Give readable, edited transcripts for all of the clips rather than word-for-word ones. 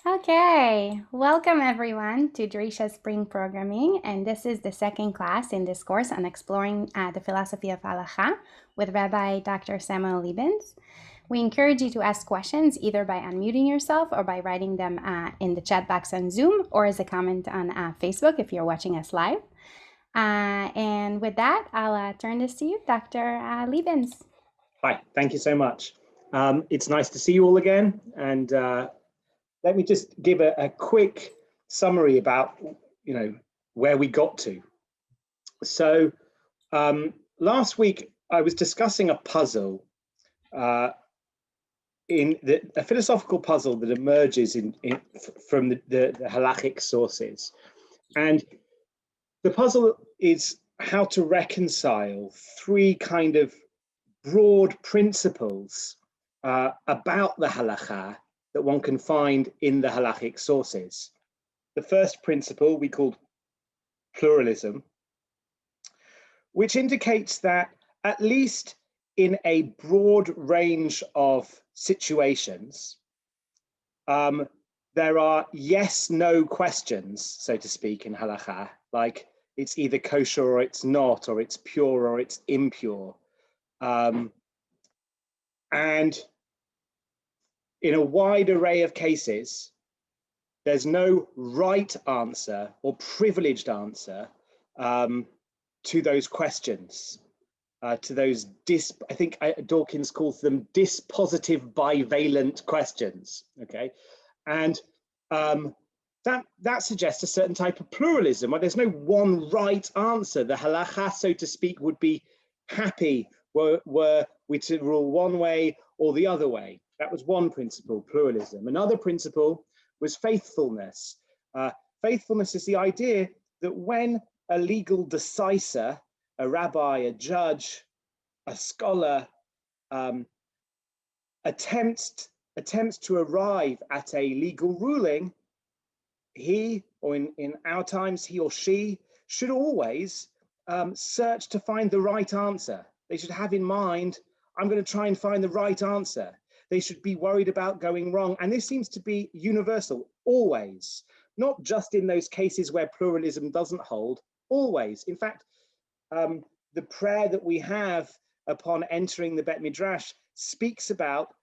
Okay, welcome everyone to Drisha's Spring Programming, and this is the second class in this course on exploring the philosophy of Halakhah with Rabbi Dr. Samuel Lebens. We encourage you to ask questions either by unmuting yourself or by writing them in the chat box on Zoom or as a comment on Facebook if you're watching us live. And with that, I'll turn this to you, Dr. Lebens. Hi, thank you so much. It's nice to see you all again, and let me just give a quick summary about where we got to. So last week I was discussing a puzzle, a philosophical puzzle that emerges from the Halachic sources, and the puzzle is how to reconcile three kind of broad principles about the Halakhah that one can find in the Halachic sources. The first principle we called pluralism, which indicates that at least in a broad range of situations, there are yes-no questions, so to speak, in Halakhah, like it's either kosher or it's not, or it's pure or it's impure. And in a wide array of cases, there's no right answer or privileged answer to those questions, to those I think Dawkins calls them dispositive bivalent questions. Okay, and that suggests a certain type of pluralism where there's no one right answer. The Halakhah, so to speak, would be happy were we to rule one way or the other way. That was one principle, pluralism. Another principle was faithfulness. Faithfulness is the idea that when a legal decisor, a rabbi, a judge, a scholar, attempts to arrive at a legal ruling, he, or in our times, he or she, should always search to find the right answer. They should have in mind, I'm going to try and find the right answer. They should be worried about going wrong. And this seems to be universal, always, not just in those cases where pluralism doesn't hold, always. In fact, the prayer that we have upon entering the Bet Midrash speaks about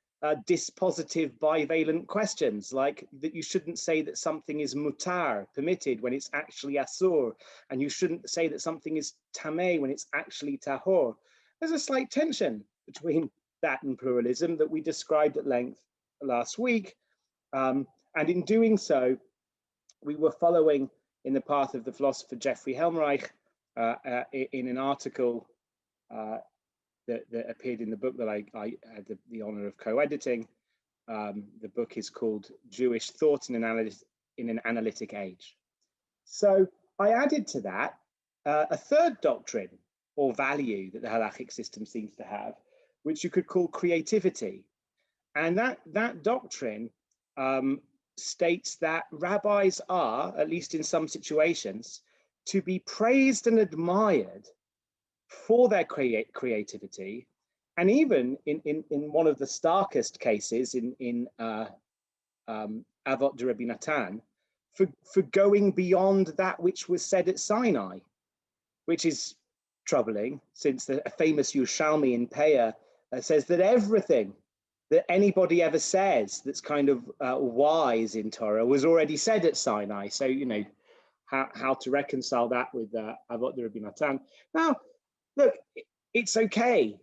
dispositive bivalent questions, like that you shouldn't say that something is mutar, permitted, when it's actually asur, and you shouldn't say that something is tameh when it's actually tahor. There's a slight tension between that and pluralism that we described at length last week. And in doing so, we were following in the path of the philosopher Jeffrey Helmreich in an article that appeared in the book that I had the honor of co-editing. The book is called Jewish Thought in an Analytic Age. So I added to that a third doctrine or value that the halachic system seems to have, which you could call creativity. And that doctrine states that rabbis are, at least in some situations, to be praised and admired for their creativity, and even in one of the starkest cases in Avot de Rabbi Natan, for going beyond that which was said at Sinai, which is troubling, since a famous Yerushalmi in Peah says that everything that anybody ever says that's kind of wise in Torah was already said at Sinai. So, you know, how to reconcile that with Avot de Rabbi Natan. Now, look, it's okay.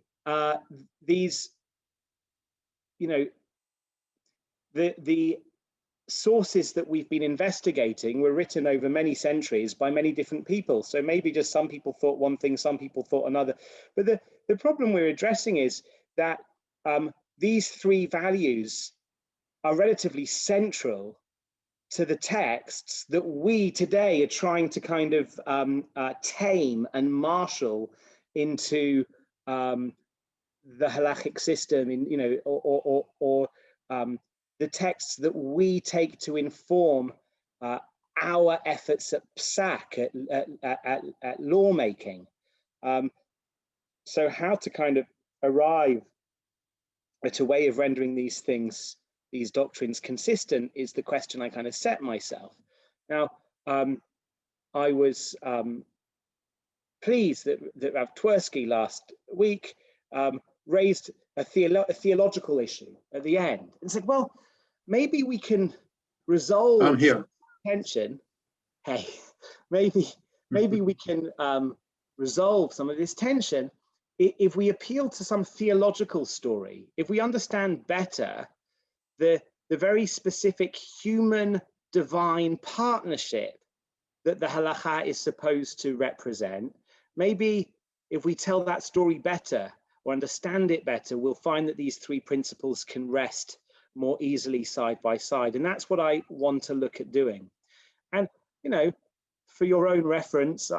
These, you know, the sources that we've been investigating were written over many centuries by many different people. So maybe just some people thought one thing, some people thought another. But the problem we're addressing is that these three values are relatively central to the texts that we today are trying to kind of tame and marshal into the halachic system, in, you know, or the texts that we take to inform our efforts at psak, at lawmaking. So how to kind of arrive at a way of rendering these things these doctrines consistent is the question I kind of set myself. Now, I was pleased that Rav Twersky last week raised a theological issue at the end and said, well, maybe we can resolve tension. Hey, maybe we can resolve some of this tension if we appeal to some theological story, if we understand better the very specific human divine partnership that the Halakhah is supposed to represent. Maybe if we tell that story better or understand it better, we'll find that these three principles can rest more easily side by side. And that's what I want to look at doing. And, you know, for your own reference,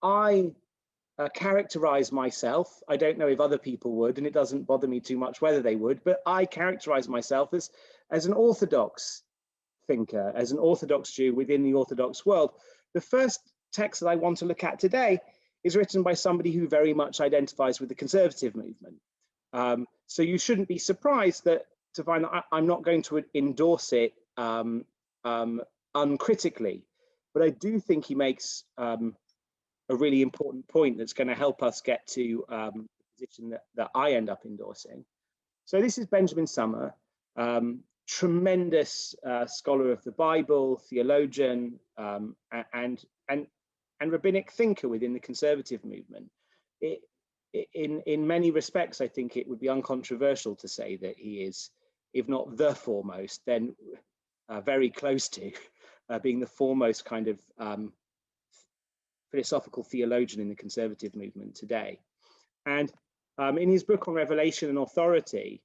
I characterize myself, I don't know if other people would, and it doesn't bother me too much whether they would, but I characterize myself as an Orthodox thinker, as an Orthodox Jew within the Orthodox world. The first text that I want to look at today is written by somebody who very much identifies with the conservative movement. So you shouldn't be surprised to find that I'm not going to endorse it uncritically, but I do think he makes a really important point that's going to help us get to the position that I end up endorsing. So this is Benjamin Sommer, tremendous scholar of the Bible, theologian, and rabbinic thinker within the conservative movement. In many respects, I think it would be uncontroversial to say that he is, if not the foremost, then very close to being the foremost kind of philosophical theologian in the conservative movement today. And in his book on Revelation and Authority,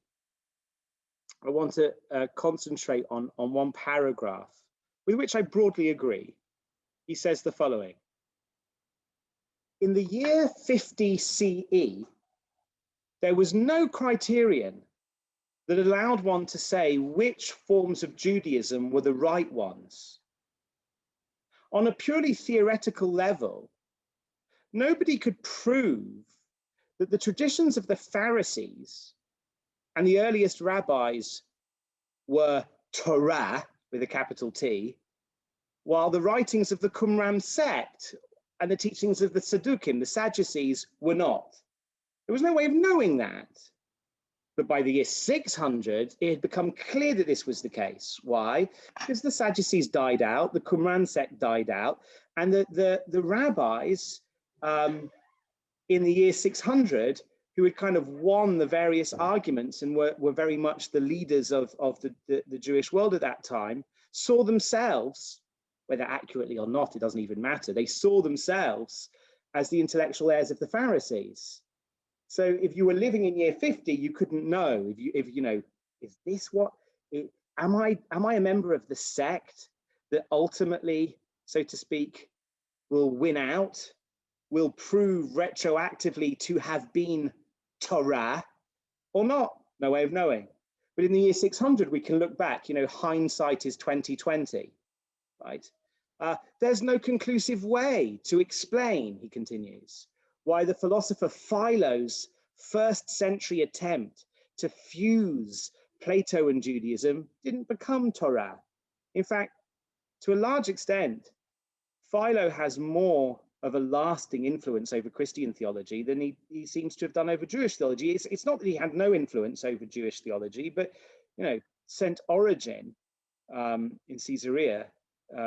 I want to concentrate on one paragraph with which I broadly agree. He says the following: in the year 50 CE, there was no criterion that allowed one to say which forms of Judaism were the right ones. On a purely theoretical level, nobody could prove that the traditions of the Pharisees and the earliest rabbis were Torah, with a capital T, while the writings of the Qumran sect and the teachings of the Saddukim, the Sadducees, were not. There was no way of knowing that. But by the year 600, it had become clear that this was the case. Why? Because the Sadducees died out, the Qumran sect died out, and the rabbis in the year 600, who had kind of won the various arguments and were very much the leaders of the Jewish world at that time, saw themselves, whether accurately or not, it doesn't even matter, they saw themselves as the intellectual heirs of the Pharisees. So if you were living in year 50, you couldn't know if you know, is this what, am I a member of the sect that ultimately, so to speak, will win out, will prove retroactively to have been Torah or not? No way of knowing. But in the year 600, we can look back, you know, hindsight is 2020, right? There's no conclusive way to explain, he continues, why the philosopher Philo's first century attempt to fuse Plato and Judaism didn't become Torah. In fact, to a large extent, Philo has more of a lasting influence over Christian theology than he seems to have done over Jewish theology. It's not that he had no influence over Jewish theology, but, you know, St. Origen in Caesarea,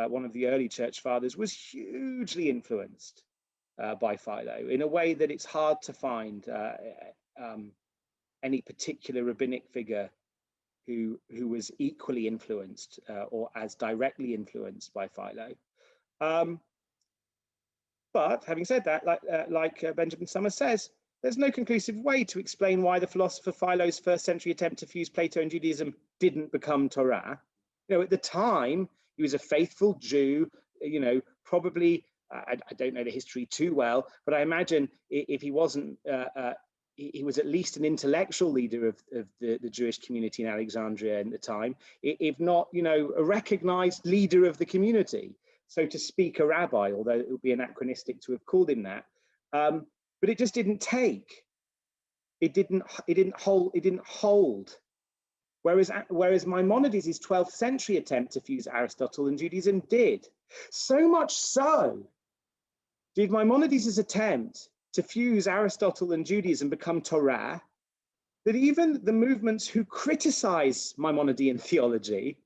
one of the early church fathers, was hugely influenced by Philo in a way that it's hard to find any particular rabbinic figure who was equally influenced or as directly influenced by Philo. But having said that, like Benjamin Sommer says, there's no conclusive way to explain why the philosopher Philo's first century attempt to fuse Plato and Judaism didn't become Torah. You know, at the time, he was a faithful Jew, you know, probably, I don't know the history too well, but I imagine if he wasn't, he was at least an intellectual leader of the Jewish community in Alexandria at the time, if not, you know, a recognized leader of the community. So to speak, a rabbi, although it would be anachronistic to have called him that. But it just didn't take. It didn't hold whereas Maimonides' 12th century attempt to fuse Aristotle and Judaism did. So much so did Maimonides' attempt to fuse Aristotle and Judaism become Torah, that even the movements who criticize Maimonidean theology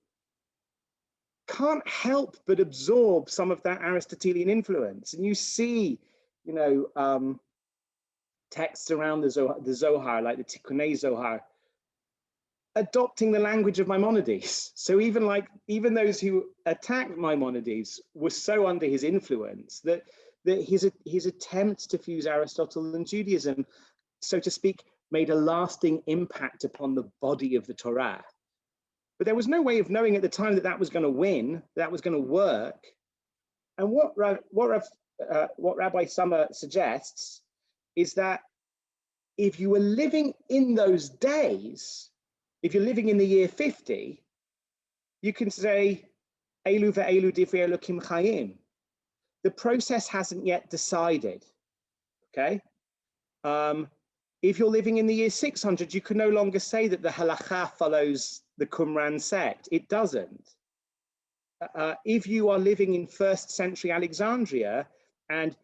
can't help but absorb some of that Aristotelian influence. And you see, texts around the Zohar, like the Tikkunei Zohar, adopting the language of Maimonides. So even those who attacked Maimonides were so under his influence that his attempt to fuse Aristotle and Judaism, so to speak, made a lasting impact upon the body of the Torah. But there was no way of knowing at the time that was going to win, that was going to work. And what Rabbi Summer suggests is that if you were living in those days, if you're living in the year 50, you can say, Elu ve'elu divrei Elokim chayim. The process hasn't yet decided, okay? If you're living in the year 600, you can no longer say that the Halakhah follows the Qumran sect. It doesn't. If you are living in 1st century Alexandria and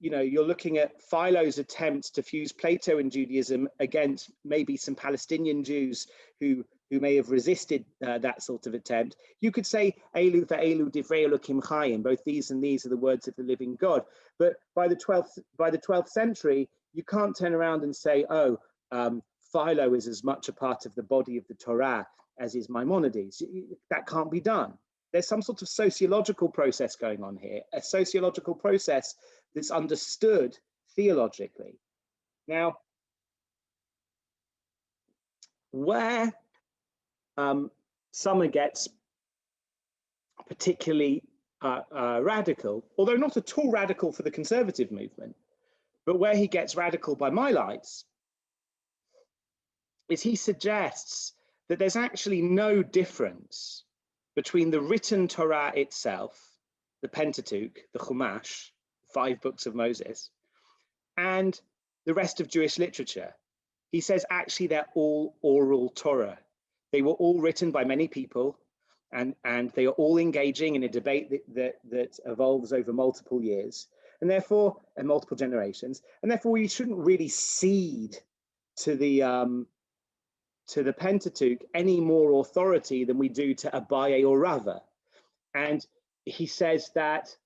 you're looking at Philo's attempts to fuse Plato and Judaism against maybe some Palestinian Jews who may have resisted that sort of attempt, you could say Elu ve'elu divrei Elokim chayim. Both these and these are the words of the living God. But by the 12th century, you can't turn around and say, Philo is as much a part of the body of the Torah as is Maimonides. That can't be done. There's some sort of sociological process going on here, a sociological process that's understood theologically. Now, where Summer gets particularly radical, although not at all radical for the conservative movement, but where he gets radical by my lights, is he suggests that there's actually no difference between the written Torah itself, the Pentateuch, the Chumash, 5 books of Moses, and the rest of Jewish literature. He says actually they're all oral Torah. They were all written by many people, and they are all engaging in a debate that evolves over multiple years, and therefore, and multiple generations, and therefore we shouldn't really cede to the Pentateuch any more authority than we do to Abaye or Rava. And he says that,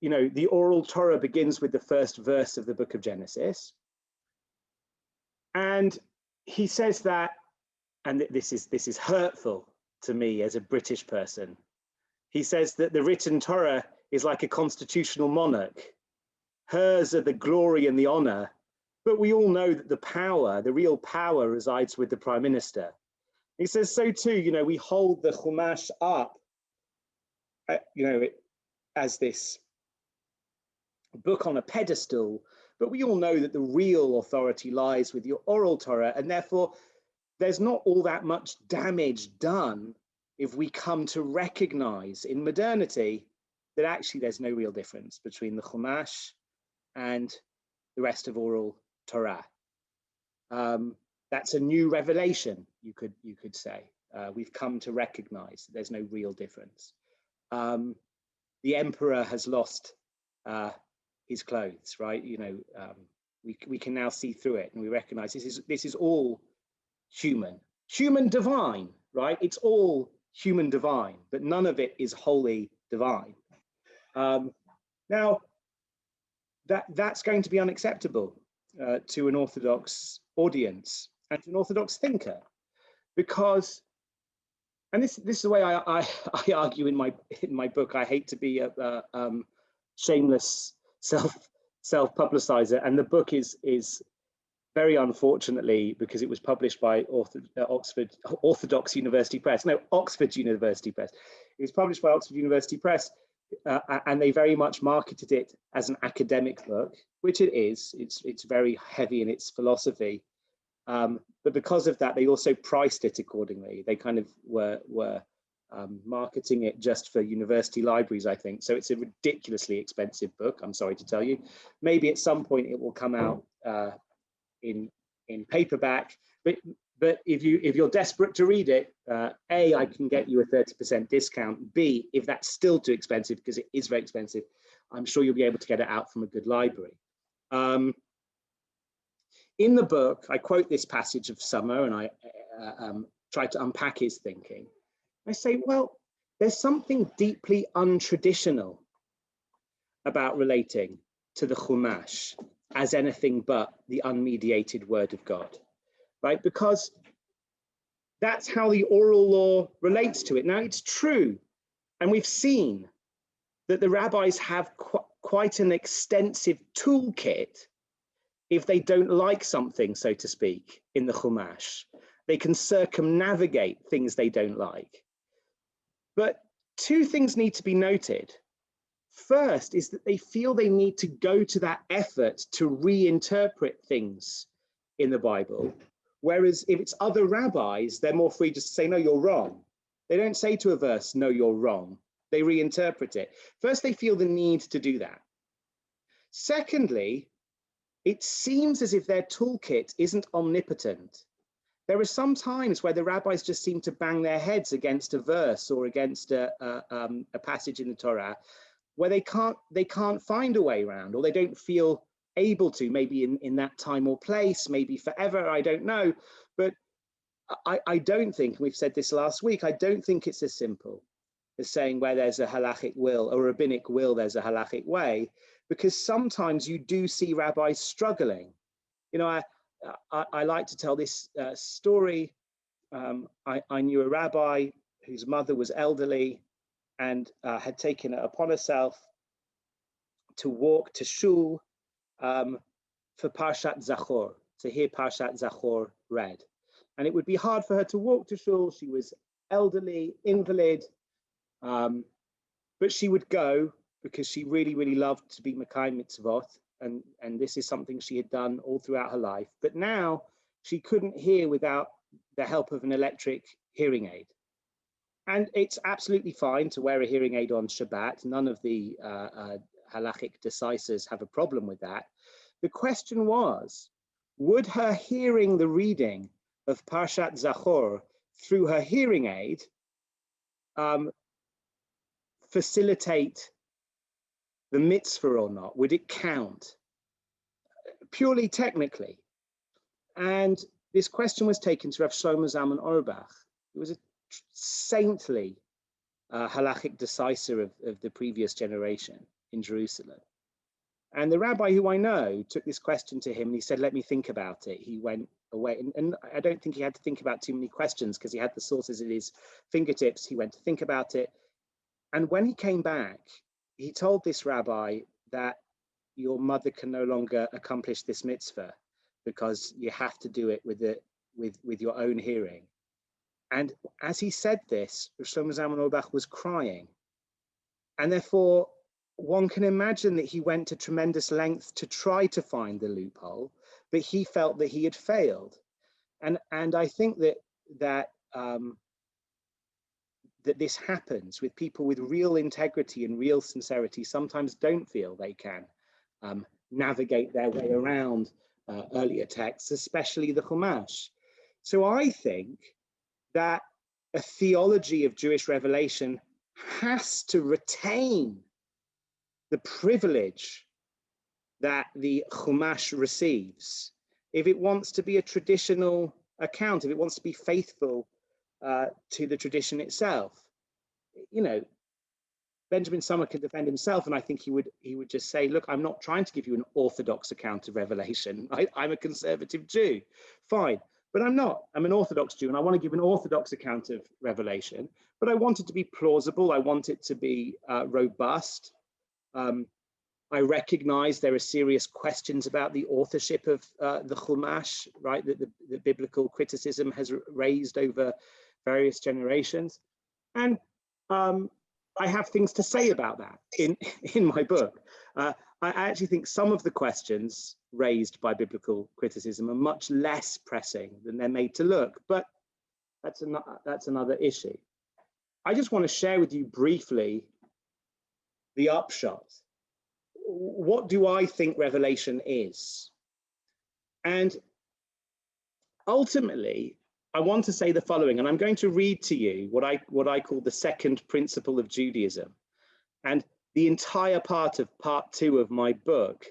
the oral Torah begins with the first verse of the book of Genesis. And he says that, and this is hurtful to me as a British person, he says that the written Torah is like a constitutional monarch. Hers are the glory and the honor, but we all know that the real power resides with the prime minister. He says so too, we hold the Chumash up, as this book on a pedestal, but we all know that the real authority lies with your oral Torah, and therefore there's not all that much damage done if we come to recognize in modernity that actually there's no real difference between the Chumash and the rest of oral Torah. That's a new revelation, you could say. We've come to recognize that there's no real difference. The emperor has lost his clothes, right? We can now see through it, and we recognize this is all human divine, right? It's all human divine, but none of it is wholly divine. Now, that's going to be unacceptable to an Orthodox audience and to an Orthodox thinker, because, and this is the way I argue in my book. I hate to be a shameless self-publicizer, and the book is very unfortunately, because it was published by Orthodox University Press. No, Oxford University Press. It was published by Oxford University Press, and they very much marketed it as an academic book, which it is. It's very heavy in its philosophy, but because of that, they also priced it accordingly. They kind of were marketing it just for university libraries, I think. So it's a ridiculously expensive book, I'm sorry to tell you. Maybe at some point it will come out in paperback, but But if you're desperate to read it, A, I can get you a 30% discount. B, if that's still too expensive, because it is very expensive, I'm sure you'll be able to get it out from a good library. In the book, I quote this passage of Summer, and I try to unpack his thinking. I say, well, there's something deeply untraditional about relating to the Chumash as anything but the unmediated word of God, right? Because that's how the oral law relates to it. Now, it's true, and we've seen that the rabbis have quite an extensive toolkit if they don't like something, so to speak, in the Chumash. They can circumnavigate things they don't like. But two things need to be noted. First is that they feel they need to go to that effort to reinterpret things in the Bible. Whereas if it's other rabbis, they're more free just to say, no, you're wrong. They don't say to a verse, no, you're wrong. They reinterpret it. First, they feel the need to do that. Secondly, it seems as if their toolkit isn't omnipotent. There are some times where the rabbis just seem to bang their heads against a verse or against a passage in the Torah where they can't find a way around, or they don't feel able to, maybe in that time or place, maybe forever, I don't know. But I don't think, and we've said this last week, I don't think it's as simple as saying where there's a halachic will, or a rabbinic will, there's a halachic way, because sometimes you do see rabbis struggling. You know, I like to tell this story. I knew a rabbi whose mother was elderly and had taken it upon herself to walk to shul for Parshat Zachor, to hear Parshat Zachor read. And it would be hard for her to walk to shul. She was elderly, invalid, but she would go because she really, really loved to be Mekayim Mitzvot. And this is something she had done all throughout her life. But now she couldn't hear without the help of an electric hearing aid. And it's absolutely fine to wear a hearing aid on Shabbat. None of the halachic decisors have a problem with that. The question was, would her hearing the reading of Parshat Zachor through her hearing aid facilitate the mitzvah or not? Would it count? Purely technically. And this question was taken to Rav Shlomo Zalman Auerbach. It was a saintly halachic decisor of the previous generation in Jerusalem. And the rabbi who I know took this question to him and he said, let me think about it. He went away, and I don't think he had to think about too many questions because he had the sources at his fingertips. He went to think about it. And when he came back, he told this rabbi that your mother can no longer accomplish this mitzvah because you have to do it with your own hearing. And as he said this, Rav Shlomo Zalman Auerbach was crying. And therefore, one can imagine that he went to tremendous lengths to try to find the loophole, but he felt that he had failed. And I think that this happens with people with real integrity and real sincerity, sometimes don't feel they can navigate their way around earlier texts, especially the Chumash. So I think that a theology of Jewish revelation has to retain the privilege that the Chumash receives. If it wants to be a traditional account, if it wants to be faithful to the tradition itself, you know, Benjamin Summer can defend himself, and I think he would just say, look, I'm not trying to give you an orthodox account of Revelation. I'm a conservative Jew, fine. But I'm not. I'm an Orthodox Jew, and I want to give an Orthodox account of Revelation, but I want it to be plausible. I want it to be robust. I recognize there are serious questions about the authorship of the Chumash, right, that the biblical criticism has raised over various generations. And I have things to say about that in my book. I actually think some of the questions raised by biblical criticism are much less pressing than they're made to look, but that's another issue. I just want to share with you briefly the upshot. What do I think Revelation is? And ultimately, I want to say the following, and I'm going to read to you what I call the second principle of Judaism. And the entire part two of my book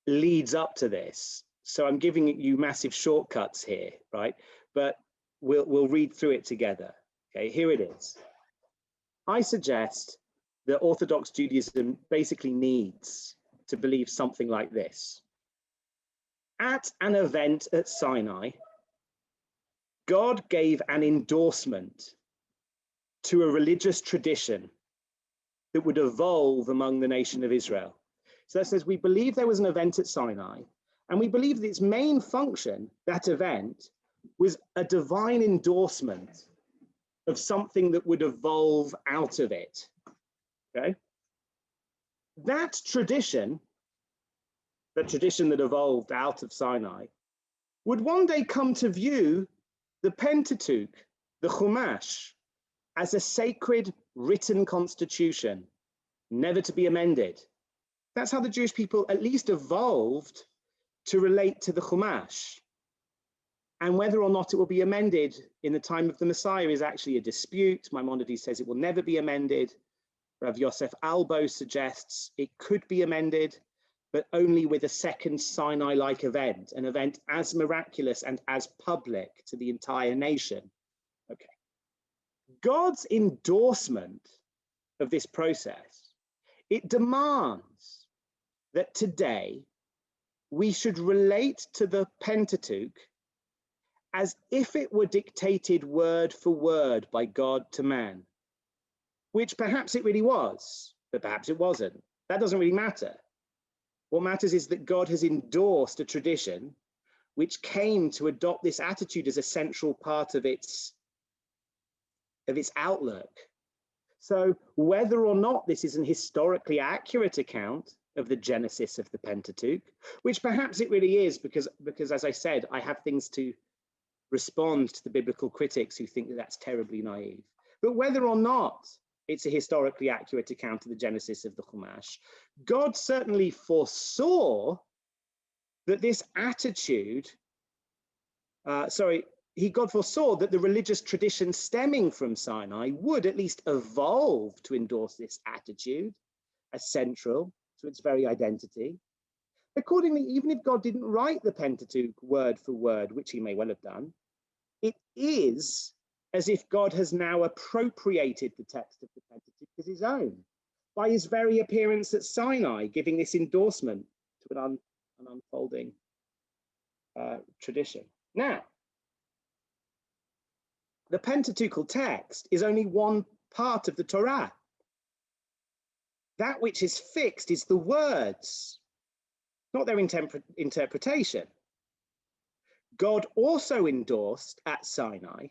leads up to this. So I'm giving you massive shortcuts here, right? But we'll read through it together. Okay, here it is. I suggest that Orthodox Judaism basically needs to believe something like this. At an event at Sinai, God gave an endorsement to a religious tradition that would evolve among the nation of Israel. So that says we believe there was an event at Sinai, and we believe that its main function, that event, was a divine endorsement of something that would evolve out of it. Okay? That tradition that evolved out of Sinai, would one day come to view the Pentateuch, the Chumash, as a sacred written constitution, never to be amended. That's how the Jewish people at least evolved to relate to the Chumash. And whether or not it will be amended in the time of the Messiah is actually a dispute. Maimonides says it will never be amended. Rav Yosef Albo suggests it could be amended, but only with a second Sinai-like event, an event as miraculous and as public to the entire nation. Okay. God's endorsement of this process, it demands that today we should relate to the Pentateuch as if it were dictated word for word by God to man, which perhaps it really was, but perhaps it wasn't. That doesn't really matter. What matters is that God has endorsed a tradition which came to adopt this attitude as a central part of its outlook. So whether or not this is an historically accurate account of the genesis of the Pentateuch, which perhaps it really is, because as I said, I have things to respond to the biblical critics who think that that's terribly naive. But whether or not it's a historically accurate account of the genesis of the Chumash, God certainly foresaw that this attitude, God foresaw that the religious tradition stemming from Sinai would at least evolve to endorse this attitude as central to its very identity. Accordingly, even if God didn't write the Pentateuch word for word, which he may well have done, it is as if God has now appropriated the text of the Pentateuch as his own, by his very appearance at Sinai, giving this endorsement to an unfolding tradition. Now, the Pentateuchal text is only one part of the Torah. That which is fixed is the words, not their interpretation. God also endorsed at Sinai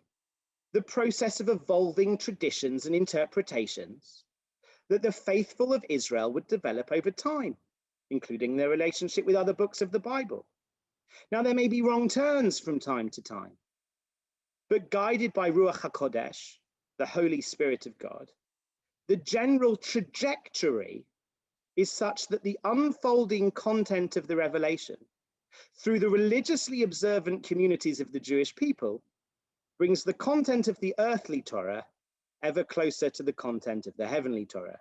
the process of evolving traditions and interpretations that the faithful of Israel would develop over time, including their relationship with other books of the Bible. Now, there may be wrong turns from time to time, but guided by Ruach HaKodesh, the Holy Spirit of God, the general trajectory is such that the unfolding content of the revelation through the religiously observant communities of the Jewish people brings the content of the earthly Torah ever closer to the content of the heavenly Torah.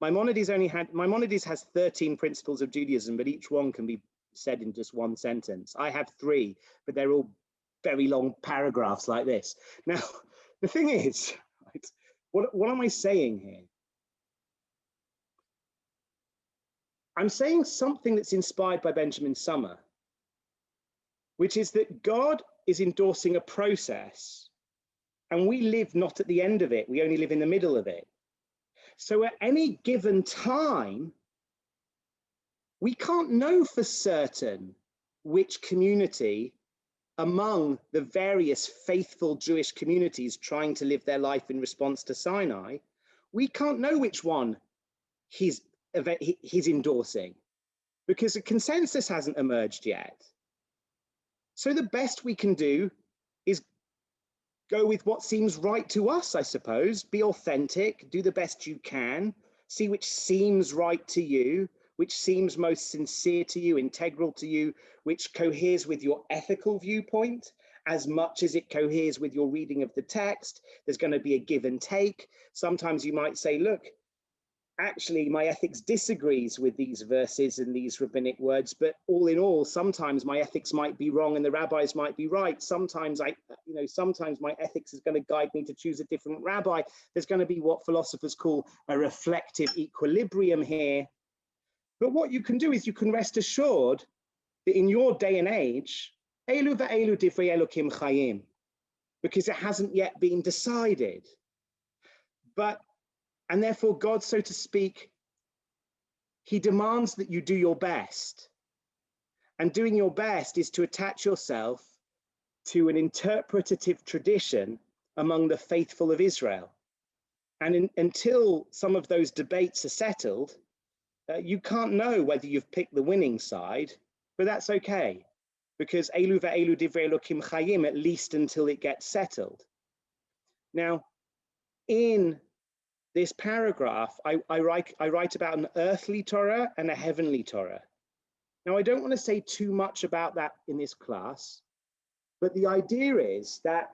Maimonides has 13 principles of Judaism, but each one can be said in just one sentence. I have 3, but they're all very long paragraphs like this. Now, the thing is, right, what am I saying here? I'm saying something that's inspired by Benjamin Summer, which is that God is endorsing a process, and we live not at the end of it, we only live in the middle of it. So at any given time, we can't know for certain which community among the various faithful Jewish communities trying to live their life in response to Sinai, we can't know which one he's endorsing, because a consensus hasn't emerged yet. So the best we can do is go with what seems right to us, I suppose. Be authentic, do the best you can, see which seems right to you, which seems most sincere to you, integral to you, which coheres with your ethical viewpoint, as much as it coheres with your reading of the text. There's going to be a give and take. Sometimes you might say, look, actually, my ethics disagrees with these verses and these rabbinic words, but all in all, sometimes my ethics might be wrong and the rabbis might be right. Sometimes sometimes my ethics is going to guide me to choose a different rabbi. There's going to be what philosophers call a reflective equilibrium here. But what you can do is you can rest assured that in your day and age, elu va'elu divrei Elokim chayim, because it hasn't yet been decided. And therefore, God, so to speak, he demands that you do your best. And doing your best is to attach yourself to an interpretative tradition among the faithful of Israel. And until some of those debates are settled, you can't know whether you've picked the winning side, but that's okay, because elu va'elu divrei Elokim chayim, at least until it gets settled. Now, in this paragraph, I write about an earthly Torah and a heavenly Torah. Now, I don't want to say too much about that in this class, but the idea is that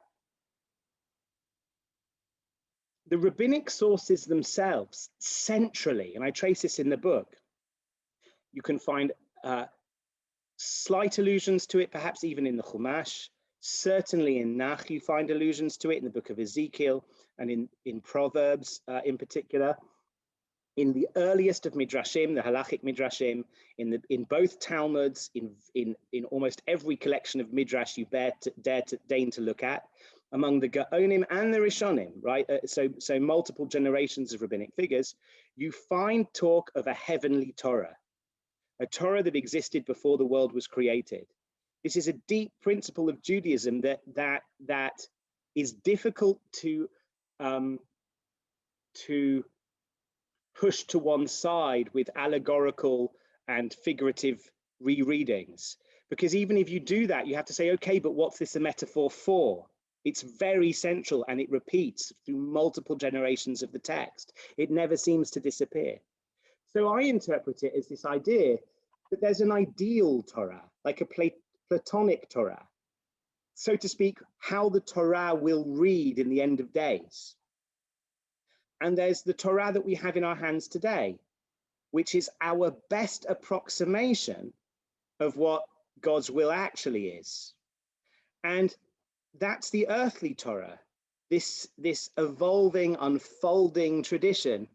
the rabbinic sources themselves, centrally, and I trace this in the book, you can find slight allusions to it, perhaps even in the Chumash. Certainly in Nach, you find allusions to it in the book of Ezekiel and in Proverbs in particular. In the earliest of Midrashim, the Halachic Midrashim, in both Talmuds, in almost every collection of Midrash you deign to look at, among the Gaonim and the Rishonim, right? So multiple generations of rabbinic figures, you find talk of a heavenly Torah, a Torah that existed before the world was created. This is a deep principle of Judaism that is difficult to push to one side with allegorical and figurative rereadings. Because even if you do that, you have to say, okay, but what's this a metaphor for? It's very central and it repeats through multiple generations of the text. It never seems to disappear. So I interpret it as this idea that there's an ideal Torah, like a Platonic Torah, so to speak, how the Torah will read in the end of days. And there's the Torah that we have in our hands today, which is our best approximation of what God's will actually is. And that's the earthly Torah, this evolving, unfolding tradition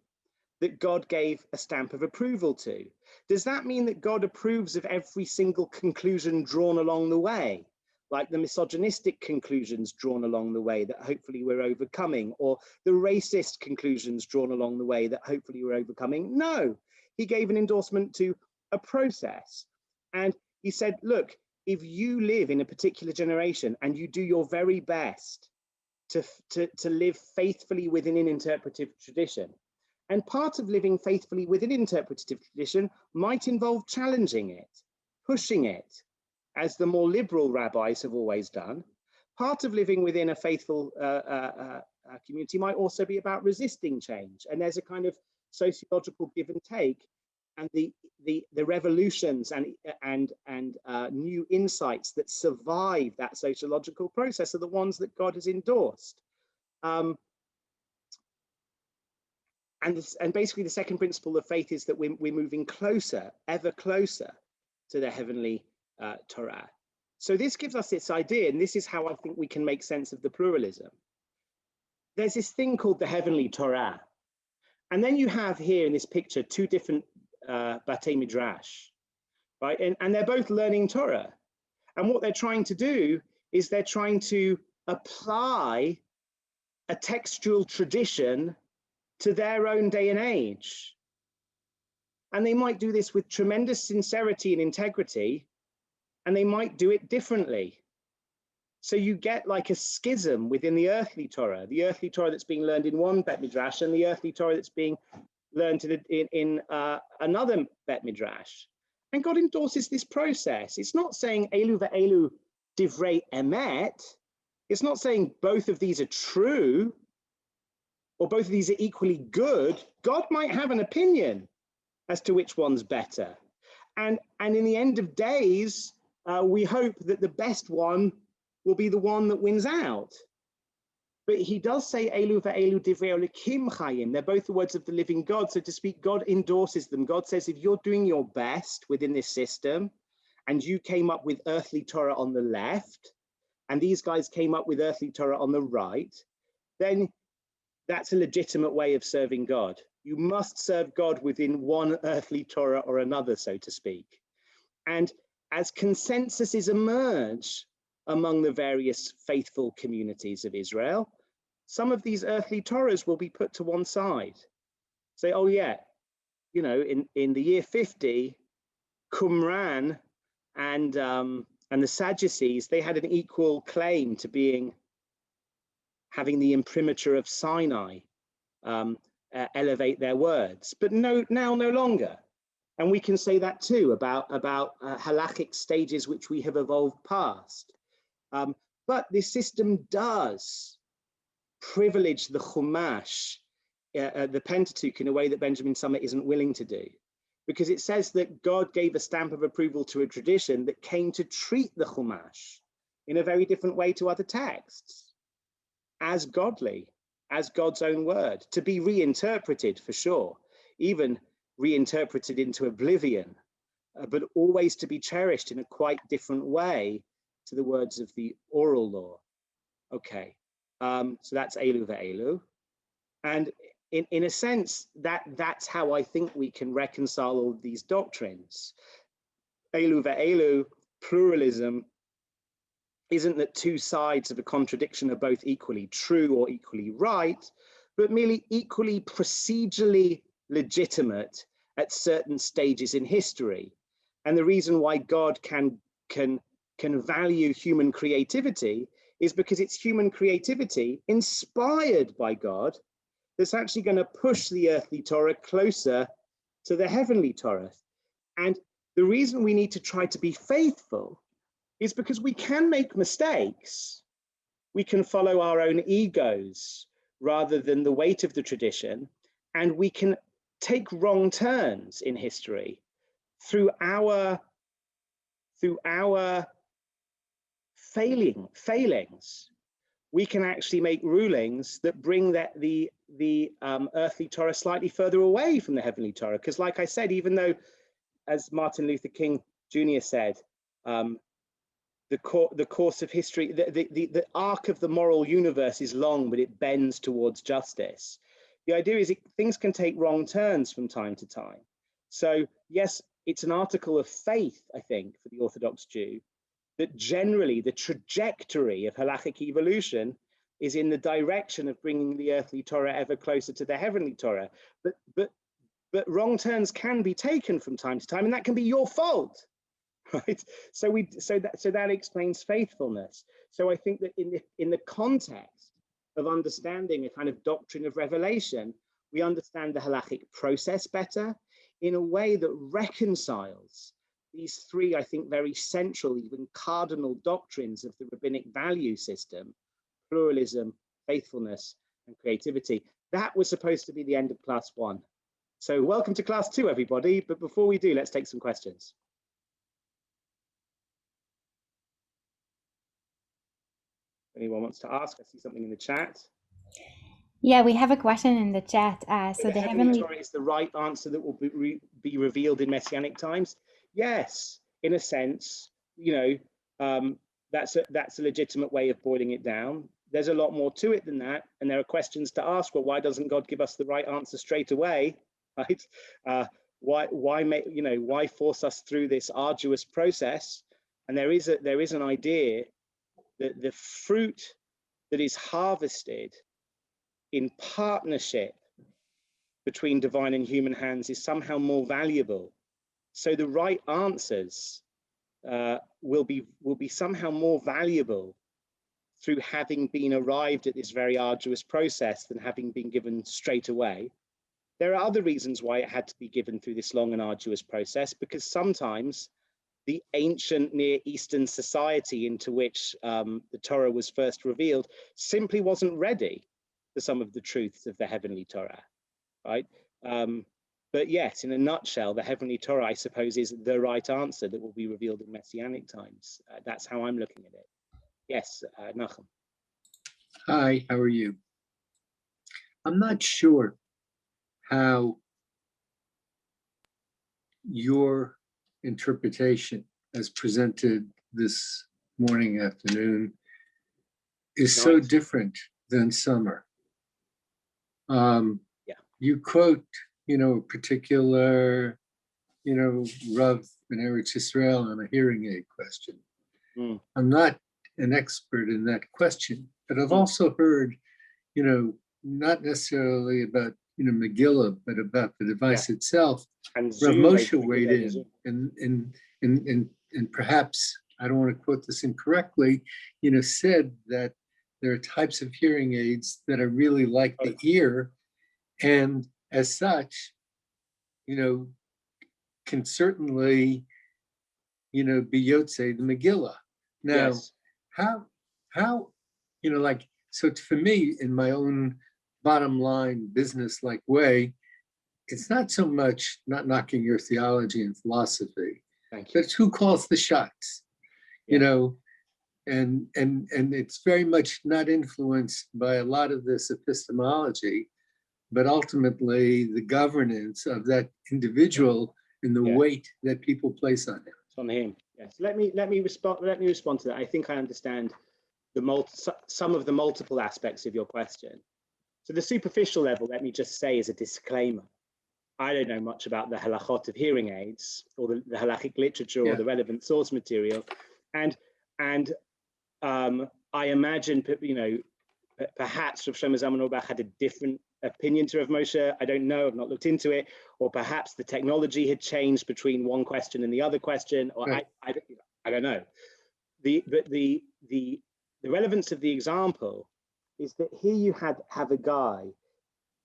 that God gave a stamp of approval to. Does that mean that God approves of every single conclusion drawn along the way, like the misogynistic conclusions drawn along the way that hopefully we're overcoming, or the racist conclusions drawn along the way that hopefully we're overcoming? No, he gave an endorsement to a process. And he said, look, if you live in a particular generation and you do your very best to live faithfully within an interpretive tradition, and part of living faithfully within interpretative tradition might involve challenging it, pushing it, as the more liberal rabbis have always done. Part of living within a faithful community might also be about resisting change. And there's a kind of sociological give and take. And the revolutions and new insights that survive that sociological process are the ones that God has endorsed. And basically the second principle of faith is that we're moving closer, ever closer to the heavenly Torah. So this gives us this idea, and this is how I think we can make sense of the pluralism. There's this thing called the heavenly Torah. And then you have here in this picture two different Batei Midrash, right? And they're both learning Torah. And what they're trying to do is they're trying to apply a textual tradition to their own day and age. And they might do this with tremendous sincerity and integrity, and they might do it differently. So you get like a schism within the earthly Torah that's being learned in one Bet Midrash, and the earthly Torah that's being learned in another Bet Midrash. And God endorses this process. It's not saying elu ve'elu divrei emet. It's not saying both of these are true, or both of these are equally good. God might have an opinion as to which one's better. And in the end of days, we hope that the best one will be the one that wins out. But he does say, Elu ve'elu divrei Elokim chayim. They're both the words of the living God. So to speak, God endorses them. God says, if you're doing your best within this system, and you came up with earthly Torah on the left, and these guys came up with earthly Torah on the right, then that's a legitimate way of serving God. You must serve God within one earthly Torah or another, so to speak. And as consensuses emerge among the various faithful communities of Israel, some of these earthly Torahs will be put to one side. Say, oh yeah, you know, in the year 50, Qumran and the Sadducees, they had an equal claim to having the imprimatur of Sinai elevate their words, but now no longer. And we can say that too about halakhic stages which we have evolved past. But this system does privilege the Chumash, the Pentateuch, in a way that Benjamin Summit isn't willing to do, because it says that God gave a stamp of approval to a tradition that came to treat the Chumash in a very different way to other texts, as godly, as God's own word, to be reinterpreted for sure, even reinterpreted into oblivion, but always to be cherished in a quite different way to the words of the oral law. Okay, so that's Elu ve'elu. And in a sense, that's how I think we can reconcile all of these doctrines. Elu ve'elu, pluralism, isn't that two sides of a contradiction are both equally true or equally right, but merely equally procedurally legitimate at certain stages in history. And the reason why God can value human creativity is because it's human creativity inspired by God that's actually going to push the earthly Torah closer to the heavenly Torah. And the reason we need to try to be faithful is because we can make mistakes. We can follow our own egos rather than the weight of the tradition, and we can take wrong turns in history through our failings. We can actually make rulings that bring the earthly Torah slightly further away from the heavenly Torah. Because like I said, even though, as Martin Luther King Jr. said, the course of history, the arc of the moral universe is long, but it bends towards justice. The idea is things can take wrong turns from time to time. So yes, it's an article of faith, I think, for the Orthodox Jew, that generally the trajectory of halakhic evolution is in the direction of bringing the earthly Torah ever closer to the heavenly Torah. But wrong turns can be taken from time to time, and that can be your fault, right? So that explains faithfulness. So I think that in the context of understanding a kind of doctrine of revelation, we understand the halakhic process better in a way that reconciles these three, I think, very central, even cardinal doctrines of the rabbinic value system: pluralism, faithfulness, and creativity. That was supposed to be the end of class 1. So welcome to class 2, everybody. But before we do, let's take some questions. Anyone wants to ask? I see something in the chat. Yeah, we have a question in the chat. So the heavenly Torah is the right answer that will be revealed in Messianic times? Yes, in a sense, you know, that's a legitimate way of boiling it down. There's a lot more to it than that, and there are questions to ask. Well, why doesn't God give us the right answer straight away, right? Why force us through this arduous process? And there is an idea that the fruit that is harvested in partnership between divine and human hands is somehow more valuable. So the right answers will be somehow more valuable through having been arrived at this very arduous process than having been given straight away. There are other reasons why it had to be given through this long and arduous process, because sometimes the ancient Near Eastern society into which the Torah was first revealed simply wasn't ready for some of the truths of the heavenly Torah, right? But yes, in a nutshell, the heavenly Torah, I suppose, is the right answer that will be revealed in Messianic times. That's how I'm looking at it. Yes, Nachum. Hi, how are you? I'm not sure how your interpretation as presented this morning, afternoon, is so different than Summer. Yeah. You quote, a particular, Rav in Eretz Israel on a hearing aid question. Mm. I'm not an expert in that question, but I've also heard, not necessarily about, Megillah, but about the device itself. And Rav Zoom, Moshe weighed in and perhaps, I don't want to quote this incorrectly, said that there are types of hearing aids that are really like the ear, and as such, can certainly, be Yotze, the Megillah. Now, how, so for me, in my own bottom line, business-like way, it's not so much not knocking your theology and philosophy, but it's who calls the shots, and it's very much not influenced by a lot of this epistemology, but ultimately the governance of that individual and the weight that people place on him. It's on him. Yes. Let me respond to that. I think I understand some of the multiple aspects of your question. So the superficial level, let me just say as a disclaimer, I don't know much about the halachot of hearing aids or the halakhic literature or the relevant source material, and I imagine, perhaps Rav Shlomo Zalman Auerbach had a different opinion to Rav Moshe. I don't know. I've not looked into it. Or perhaps the technology had changed between one question and the other question. Or I don't know. The relevance of the example is that here you have a guy.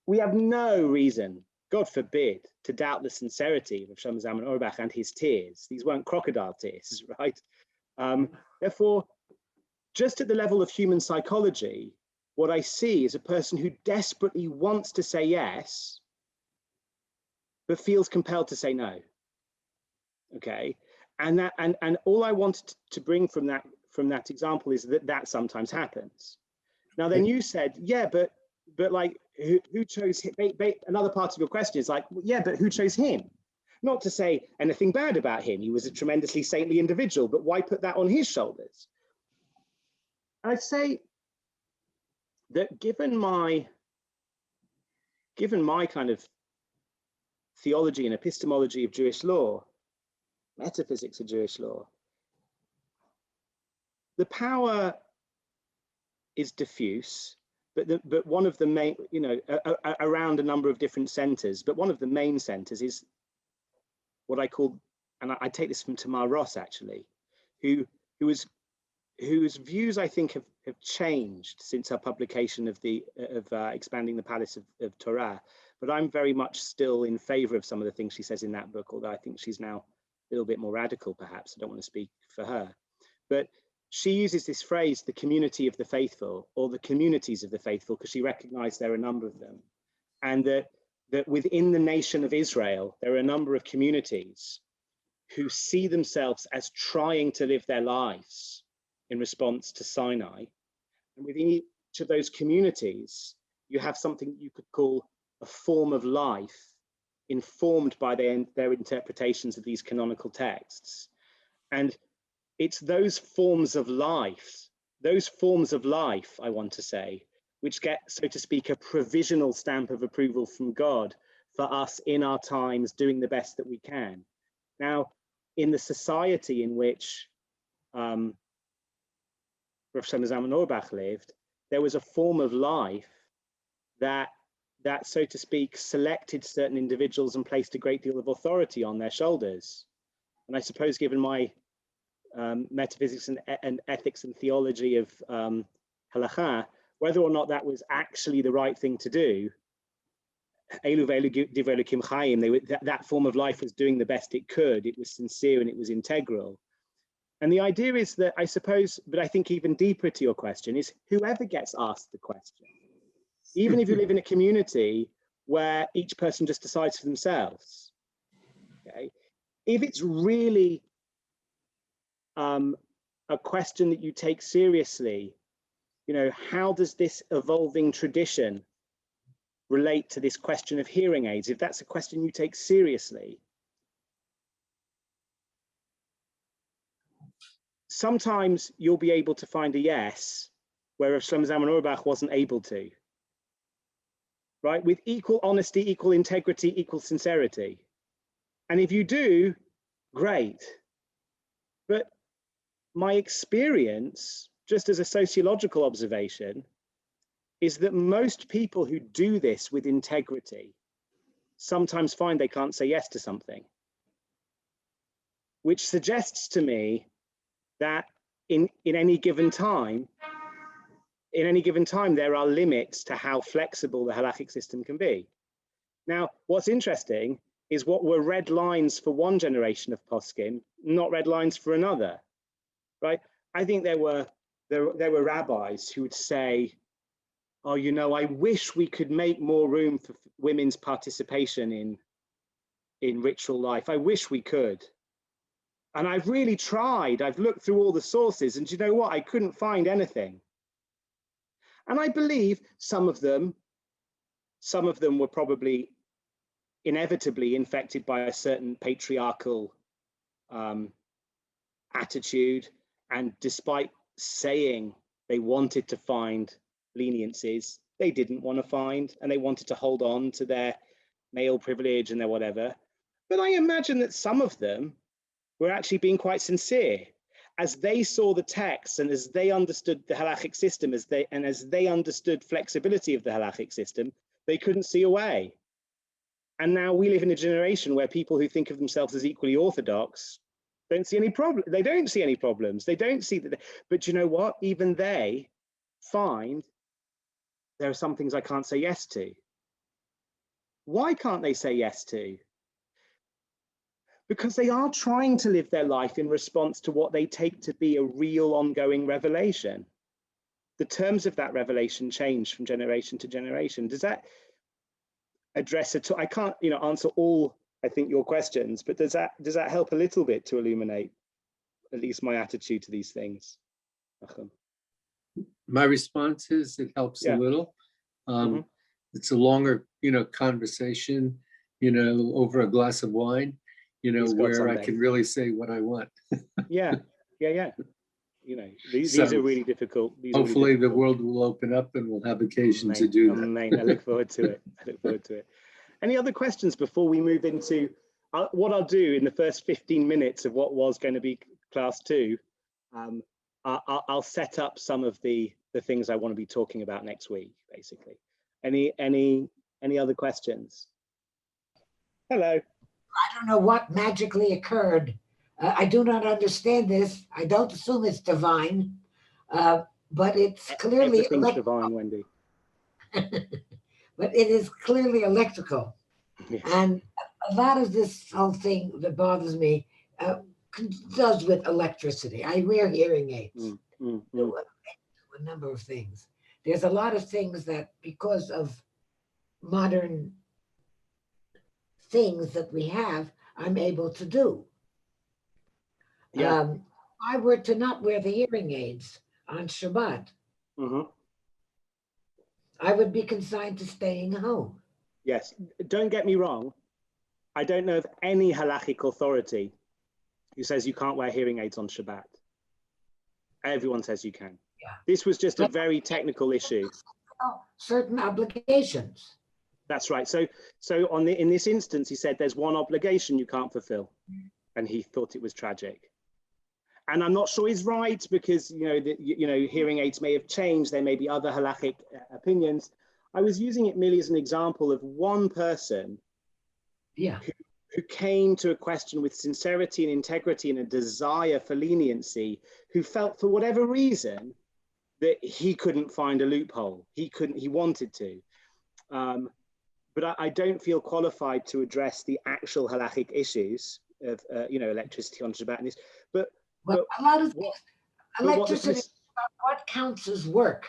We have no reason, God forbid, to doubt the sincerity of Shlomo Zalman Auerbach and his tears. These weren't crocodile tears, right? Therefore, just at the level of human psychology, what I see is a person who desperately wants to say yes, but feels compelled to say no. Okay, and all I wanted to bring from that example is that sometimes happens. Now, then you said, yeah, but like who chose him? Another part of your question is like, yeah, but who chose him? Not to say anything bad about him. He was a tremendously saintly individual, but why put that on his shoulders? I'd say that given my kind of theology and epistemology of Jewish law, metaphysics of Jewish law, the power is diffuse, but one of the main, around a number of different centers, but one of the main centers is what I call, and I take this from Tamar Ross actually, whose views I think have changed since her publication of Expanding the Palace of Torah, but I'm very much still in favor of some of the things she says in that book, although I think she's now a little bit more radical, perhaps. I don't want to speak for her, but she uses this phrase, the community of the faithful, or the communities of the faithful, because she recognized there are a number of them, and that within the nation of Israel, there are a number of communities who see themselves as trying to live their lives in response to Sinai. And within each of those communities, you have something you could call a form of life informed by their interpretations of these canonical texts. And it's those forms of life, I want to say, which get, so to speak, a provisional stamp of approval from God for us in our times doing the best that we can. Now, in the society in which Rav Shlomo Zalman Auerbach lived, there was a form of life that, so to speak, selected certain individuals and placed a great deal of authority on their shoulders. And I suppose, given my metaphysics and ethics and theology of Halakhah, whether or not that was actually the right thing to do, that form of life was doing the best it could. It was sincere and it was integral. And the idea is that, I suppose, but I think even deeper to your question, is whoever gets asked the question, even if you live in a community where each person just decides for themselves, okay, if it's really a question that you take seriously, you know, how does this evolving tradition relate to this question of hearing aids? If that's a question you take seriously, sometimes you'll be able to find a yes, whereas Shlomo Zalman Auerbach wasn't able to, right? With equal honesty, equal integrity, equal sincerity. And if you do, great. But my experience, just as a sociological observation, is that most people who do this with integrity sometimes find they can't say yes to something, which suggests to me that in any given time, there are limits to how flexible the halakhic system can be. Now, what's interesting is what were red lines for one generation of poskim, not red lines for another, right? I think there were rabbis who would say, oh, you know, I wish we could make more room for women's participation in ritual life. I wish we could. And I've really tried. I've looked through all the sources, and you know what? I couldn't find anything. And I believe some of them were probably inevitably infected by a certain patriarchal attitude. And despite saying they wanted to find leniencies, they didn't want to find, and they wanted to hold on to their male privilege and their whatever. But I imagine that some of them were actually being quite sincere as they saw the text and as they understood the halakhic system, as they understood flexibility of the halakhic system, they couldn't see a way. And now we live in a generation where people who think of themselves as equally orthodox don't see any problem. They don't see any problems. They don't see that. But you know what? Even they find there are some things I can't say yes to. Why can't they say yes to? Because they are trying to live their life in response to what they take to be a real ongoing revelation. The terms of that revelation change from generation to generation. Does that address it? I can't, you know, answer all, I think, your questions, but does that help a little bit to illuminate at least my attitude to these things? My response is it helps a little. It's a longer, you know, conversation, you know, over a glass of wine, you know, where I can really say what I want. Yeah. You know, these are really difficult. Hopefully the world will open up and we'll have occasion to do that. I look forward to it. Any other questions before we move into what I'll do in the first 15 minutes of what was going to be class 2? I'll set up some of the things I want to be talking about next week, basically. Any other questions? Hello. I don't know what magically occurred. I do not understand this. I don't assume it's divine, but it's clearly divine, Wendy. But it is clearly electrical. Yes. And a lot of this whole thing that bothers me does with electricity. I wear hearing aids. A number of things. There's a lot of things that, because of modern things that we have, I'm able to do. If I were to not wear the hearing aids on Shabbat, I would be consigned to staying home. Yes, don't get me wrong. I don't know of any halakhic authority who says you can't wear hearing aids on Shabbat. Everyone says you can. Yeah. This was just a very technical issue. Certain obligations. That's right. So in this instance, he said there's one obligation you can't fulfill, and he thought it was tragic. And I'm not sure he's right, because hearing aids may have changed. There may be other halakhic opinions. I was using it merely as an example of one person who came to a question with sincerity and integrity and a desire for leniency, who felt for whatever reason that he couldn't find a loophole. He wanted to. But I don't feel qualified to address the actual halakhic issues of electricity on Shabbat. And this, but a lot of things, electricity, what counts as work?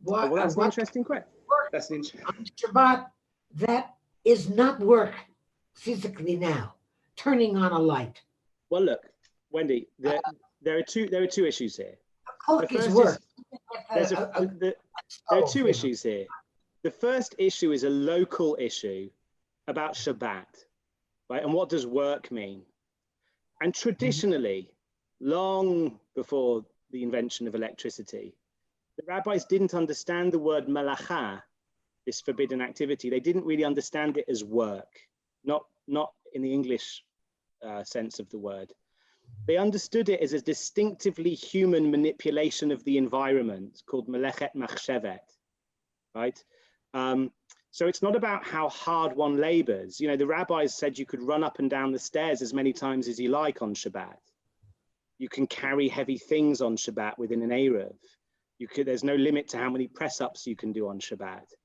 That's an interesting question. That's an interesting. On Shabbat, that is not work physically now. Turning on a light. Well, look, Wendy, there are two issues here. A cook The is first work. there are two issues here. The first issue is a local issue about Shabbat, right? And what does work mean? And traditionally, long before the invention of electricity, the rabbis didn't understand the word Halakhah, this forbidden activity. They didn't really understand it as work, not in the English sense of the word. They understood it as a distinctively human manipulation of the environment called melechet machshevet, right? So it's not about how hard one labors. You know, the rabbis said you could run up and down the stairs as many times as you like on Shabbat. You can carry heavy things on Shabbat within an Erev. There's no limit to how many press-ups you can do on Shabbat.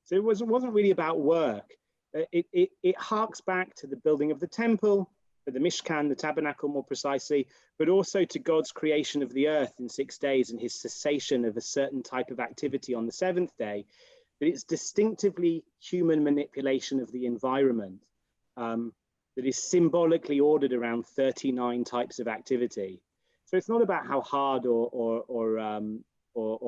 So it wasn't really about work. It harks back to the building of the temple, the Mishkan, the tabernacle more precisely, but also to God's creation of the earth in 6 days and his cessation of a certain type of activity on the 7th day. But it's distinctively human manipulation of the environment that is symbolically ordered around 39 types of activity. So it's not about how hard or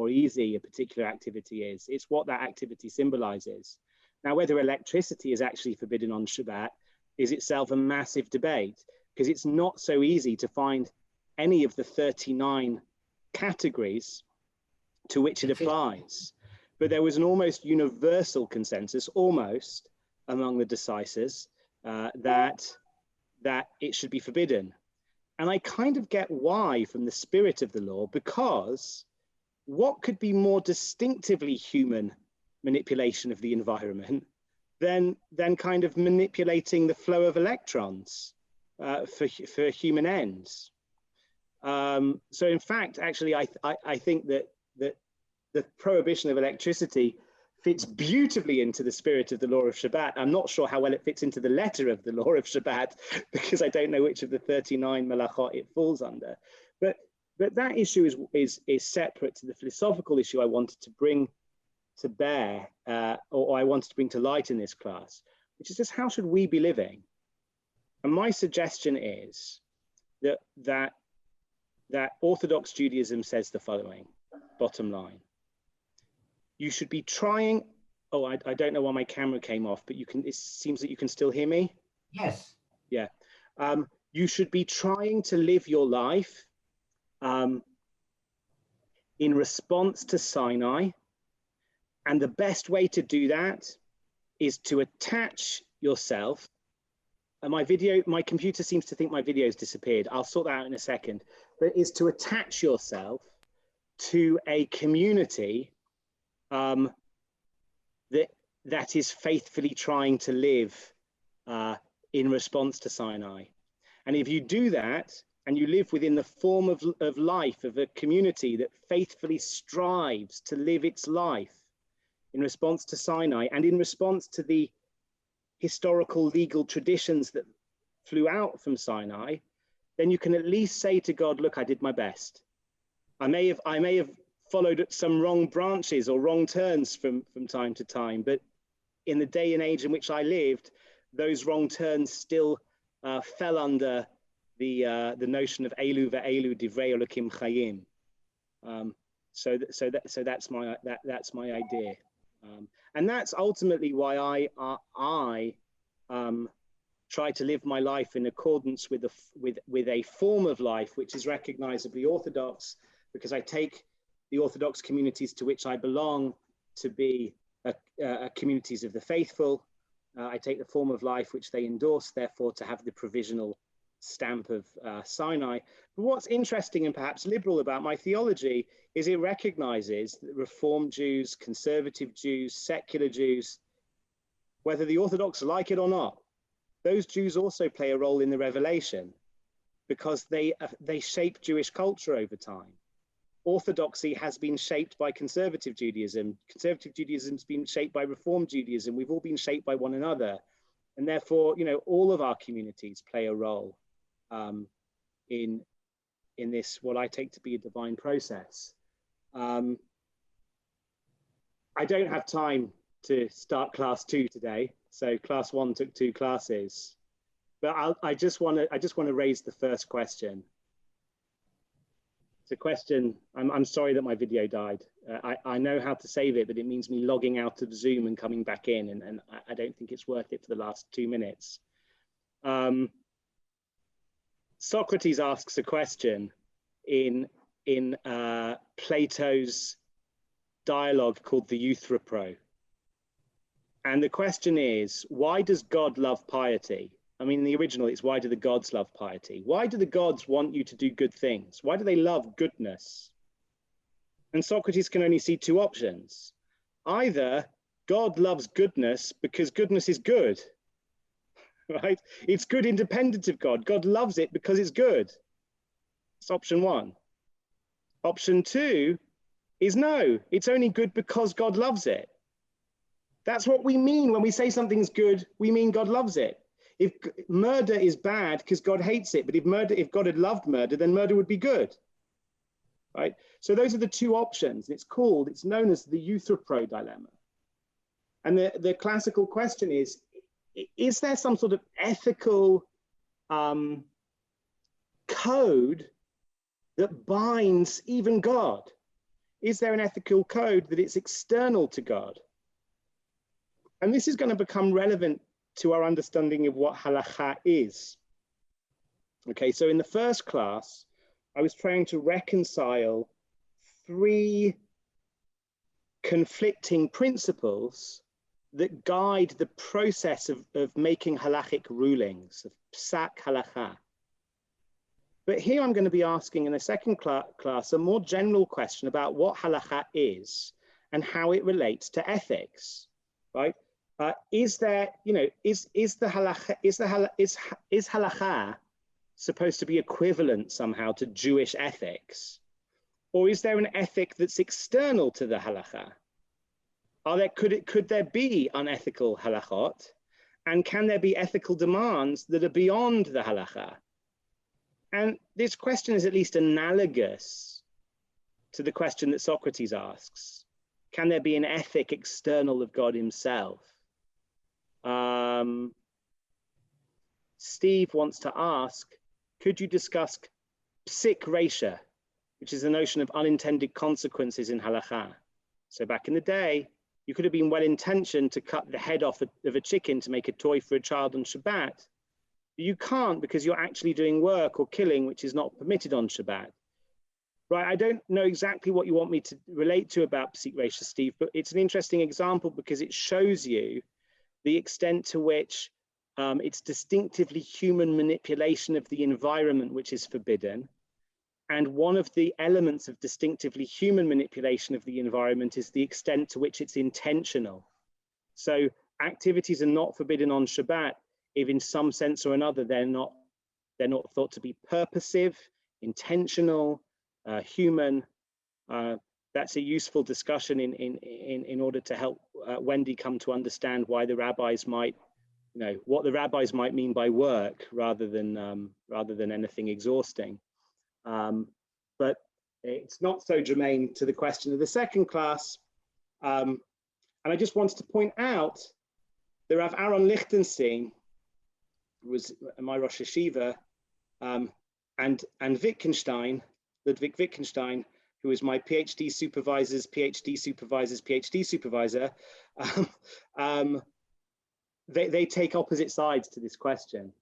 easy a particular activity is. It's what that activity symbolizes. Now, whether electricity is actually forbidden on Shabbat is itself a massive debate, because it's not so easy to find any of the 39 categories to which it applies. But there was an almost universal consensus, almost, among the decisors that it should be forbidden. And I kind of get why from the spirit of the law, because what could be more distinctively human manipulation of the environment than kind of manipulating the flow of electrons for human ends. So in fact, actually, I think that the prohibition of electricity fits beautifully into the spirit of the law of Shabbat. I'm not sure how well it fits into the letter of the law of Shabbat, because I don't know which of the 39 malachot it falls under. But that issue is separate to the philosophical issue I wanted to bring to bear, or I wanted to bring to light in this class, which is just how should we be living? And my suggestion is that Orthodox Judaism says the following, bottom line. You should be trying, I don't know why my camera came off, but it seems that you can still hear me? Yes. Yeah. You should be trying to live your life in response to Sinai. And the best way to do that is to attach yourself. And my computer seems to think my video's disappeared. I'll sort that out in a second. But is to attach yourself to a community that is faithfully trying to live in response to Sinai. And if you do that, and you live within the form of life of a community that faithfully strives to live its life in response to Sinai and in response to the historical legal traditions that flew out from Sinai, then you can at least say to God, look, I did my best. I may have followed some wrong branches or wrong turns from time to time, but in the day and age in which I lived, those wrong turns still fell under the notion of Elu ve'elu divrei Elokim chayim. So that's my idea, and that's ultimately why I try to live my life in accordance with a form of life which is recognizably Orthodox, because I take the Orthodox communities to which I belong to be communities of the faithful. I take the form of life which they endorse, therefore, to have the provisional stamp of Sinai. But what's interesting and perhaps liberal about my theology is it recognizes that Reformed Jews, conservative Jews, secular Jews, whether the Orthodox like it or not, those Jews also play a role in the revelation, because they shape Jewish culture over time. Orthodoxy has been shaped by conservative Judaism. Conservative Judaism has been shaped by Reformed Judaism. We've all been shaped by one another. And therefore, all of our communities play a role in this, what I take to be a divine process. I don't have time to start class 2 today. So class 1 took 2 classes, but I just want to raise the first question. It's a question. I'm sorry that my video died. I know how to save it, but it means me logging out of Zoom and coming back in, and I don't think it's worth it for the last 2 minutes. Socrates asks a question in Plato's dialogue called the Euthyphro. And the question is, why does God love piety? I mean, in the original, it's why do the gods love piety? Why do the gods want you to do good things? Why do they love goodness? And Socrates can only see two options. Either God loves goodness because goodness is good, right? It's good independent of God. God loves it because it's good. That's option one. Option two is no, it's only good because God loves it. That's what we mean when we say something's good, we mean God loves it. If murder is bad because God hates it, but if God had loved murder, then murder would be good, right? So those are the two options. It's known as the Euthyphro dilemma. And the classical question is there some sort of ethical code that binds even God? Is there an ethical code that it's external to God? And this is going to become relevant to our understanding of what Halakhah is. Okay, so in the first class, I was trying to reconcile three conflicting principles that guide the process of making halakhic rulings, of psak halakha. But here I'm going to be asking in the second class a more general question about what halakha is and how it relates to ethics, right? Is halakha supposed to be equivalent somehow to Jewish ethics? Or is there an ethic that's external to the halakha? Could there be unethical halachot? And can there be ethical demands that are beyond the halakha? And this question is at least analogous to the question that Socrates asks. Can there be an ethic external of God himself? Steve wants to ask, could you discuss psik reisha, which is the notion of unintended consequences in halakha? So back in the day, you could have been well-intentioned to cut the head off of a chicken to make a toy for a child on Shabbat. But you can't because you're actually doing work or killing, which is not permitted on Shabbat. Right, I don't know exactly what you want me to relate to about psik reisha, Steve, but it's an interesting example because it shows you the extent to which it's distinctively human manipulation of the environment which is forbidden. And one of the elements of distinctively human manipulation of the environment is the extent to which it's intentional. So activities are not forbidden on Shabbat if in some sense or another they're not thought to be purposive, intentional, human. That's a useful discussion in order to help Wendy come to understand why the rabbis might, what the rabbis might mean by work rather than anything exhausting. But it's not so germane to the question of the second class. And I just wanted to point out that Rav Aaron Lichtenstein was my Rosh Yeshiva, and Wittgenstein, Ludwig Wittgenstein, who is my PhD supervisor's PhD supervisor, they take opposite sides to this question.